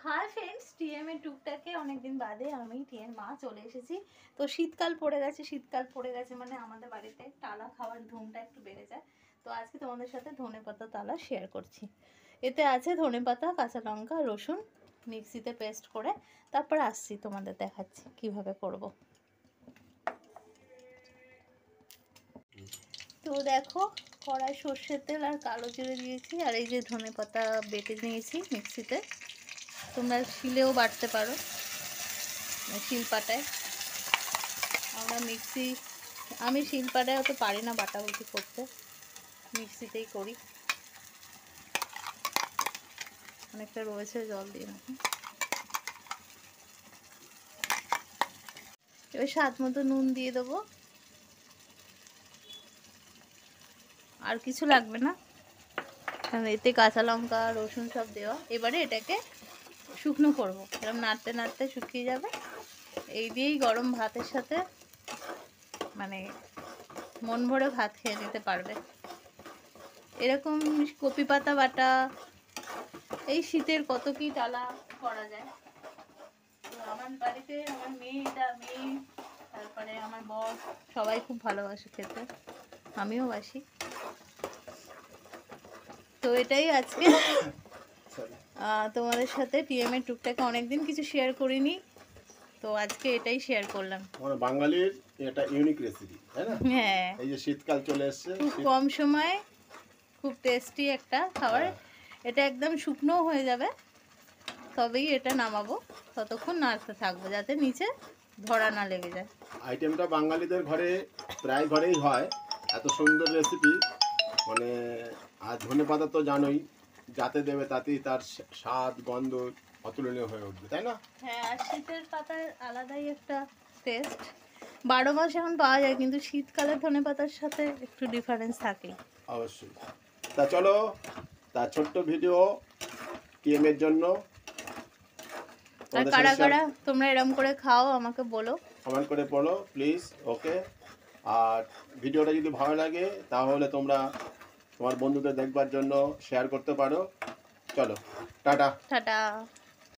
Hi friends, টিএমের টুকটাকে অনেকদিন বাদে আমি টিএর মা চলে এসেছি। তো শীতকাল পড়ে গেছে মানে আমাদের বাড়িতে টালা খাওয়ার ধুমটা একটু বেড়ে যায়। তো আজকে তোমাদের সাথে ধনেপাতা তালা শেয়ার করছি। এতে আছে ধনেপাতা, কাঁচা লঙ্কা, রসুন মিক্সিতে পেস্ট করে, তারপর আসছি তোমাদের দেখাচ্ছি কিভাবে করব। তো দেখো, কড়াই সর্ষের তেল আর কালো জিরে দিয়েছি, আর এই যে ধনেপাতা বেটে নিয়েছি মিক্সিতে। তোমরা শিলেও বাটতে পারো, শিলপাটায়। আমি শিলপাটায় অত পারি না বাটাবাটি করতে, মিক্সিতেই করি। অনেকটা রয়েছে, জল দিয়ে রাখি। এবার স্বাদ মতো নুন দিয়ে দেবো, আর কিছু লাগবে না, কারণ এতে কাঁচা লঙ্কা রসুন সব দেওয়া। এবারে এটাকে শুকনো করবো, এরকম নাড়তে নাড়তে শুকিয়ে যাবে। এই দিয়েই গরম ভাতের সাথে মানে মন ভরে ভাত খেয়ে নিতে পারবে। এরকম কপি পাতা বাটা, এই শীতের কত কি টালা করা যায়। তো আমার বাড়িতে আমার মেয়ে, তারপরে আমার বর সবাই খুব ভালোবাসে খেতে, আমিও বাসি। তো এটাই আজকে তোমাদের সাথে টিএমের টুকটাকে অনেকদিন কিছু শেয়ার করিনি, তো আজকে এটাই শেয়ার করলাম। মানে বাঙালির এটা ইউনিক রেসিপি, তাই না? হ্যাঁ, এই যে শীতকাল চলে এসেছে, খুব কম সময়ে খুব টেস্টি একটা খাবার। এটা একদম শুকনো হয়ে যাবে, তবেই এটা নামাবো। ততক্ষণ নাড়তে থাকবো যাতে নিচে ধরা না লেগে যায়। আইটেমটা বাঙালিদের ঘরে প্রায় ঘরেই হয়, এত সুন্দর রেসিপি। মানে আর ধনেপাতা তো জানোই, যাতে দেবে তাতেই তার স্বাদ গন্ধ অতুলনীয় হয়ে উঠবে, তাই না? হ্যাঁ, আর শীতের পাতার আলাদাই একটা টেস্ট। 12 মাস এখন পাওয়া যায়, কিন্তু শীতকালের ধনেপাতার সাথে একটু ডিফারেন্স থাকে। অবশ্যই। তা চলো, তার ছোট্ট ভিডিও টিএমের জন্য। আর কারা কারা তোমরা এরম করে খাও আমাকে বলো, কমেন্ট করে বলো প্লিজ। ওকে, আর ভিডিওটা যদি ভালো লাগে তাহলে তোমরা তোমার বন্ধুদের দেখবার জন্য শেয়ার করতে পারো। চলো, টাটা। টাটা।